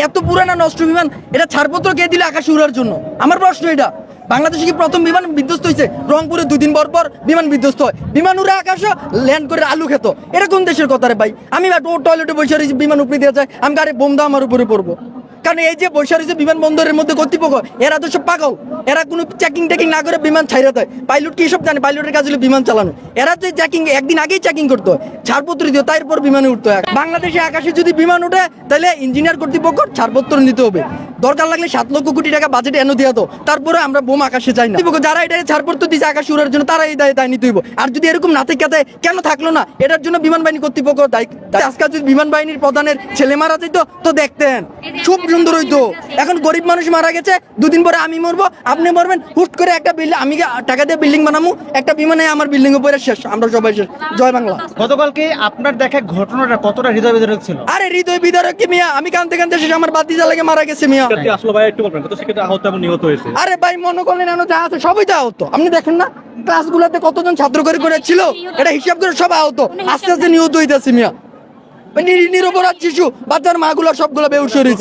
এত পুরানা নষ্ট বিমান এটা ছাড়পত্র কে দিলে আকাশে উড়ার জন্য? আমার প্রশ্ন এটা। বাংলাদেশে কি প্রথম বিমান বিধ্বস্ত হয়েছে? রংপুরে 2 দিন পর পর বিমান বিধ্বস্ত হয়, বিমান উড়ে আকাশে ল্যান্ড করে আলু খেত। এটা কোন দেশের কথা রে ভাই? আমি টয়লেটে বসে রয়েছি, বিমান উপরে দিয়ে যায়, আমি গাড়ি বোম দাও আমার উপরে পড়বো। কারণ এই যে বসে রয়েছে বিমানবন্দরের মধ্যে কর্তৃপক্ষ, এরা তো সব পাগল। এরা কোনো চেকিং টেকিং না করে বিমান ছাইরা দেয়। পাইলট কি সব জানে? পাইলটের কাজ হলো বিমান চালানো। এরা যে চেকিং একদিন আগেই চেকিং করতে হয়, ছাড়পত্র দিত, তারপর বিমানে উঠতে হয়। বাংলাদেশে আকাশে যদি বিমান উঠে তাহলে ইঞ্জিনিয়ার কর্তৃপক্ষ ছাড়পত্র নিতে হবে। দরকার লাগলে 7 লক্ষ কোটি টাকা বাজেটে এনে দিয়ে দাও, তারপরে আমরা বোম আকাশে চাই না। যারা এটা ছাড়পত্র দিচ্ছে আকাশে উড়ার জন্য, তারা এই দায় নিতে হইব। আর যদি এরকম না থেকে কেন থাকলো না? এটার জন্য বিমান বাহিনী কর্তৃপক্ষ দায়ী। আজকাল যদি বিমান বাহিনীর প্রধানের ছেলে মারা যেত তো দেখতেন খুব সুন্দর হইতো। এখন গরিব মানুষ মারা গেছে, 2 দিন পরে আমি মরবো, আপনি মরবেন, হুট করে একটা বিল্ডিং, আমি টাকা দিয়ে বিল্ডিং বানাবো, একটা বিমানে আমার বিল্ডিং উপরে শেষ, আমরা সবাই শেষ। জয় বাংলা। গতকালকে আপনার দেখা ঘটনাটা কতটা হৃদয় বিদারক ছিল? আরে হৃদয় বিদারক কি মিয়া? আমি কানতে কানতে শেষ, আমার বাতি জ্বালাকে মারা গেছে মিয়া। আসলে ভাই একটু বলবেন, তো সেক্ষেত্রে আহত এবং নিহত হয়েছে। আরে ভাই মনে করলেন যা আছে সবই তো আহত। আপনি দেখেন না ক্লাসগুলোতে কতজন ছাত্র করে ছিল, এটা হিসাব করে সব আহত। আস্তে আস্তে নিহত হইতেছে মিয়া। নিরপরাধ শিশু, বাচ্চার মাগুলো সবগুলো বেহুশ হয়ে রয়েছে।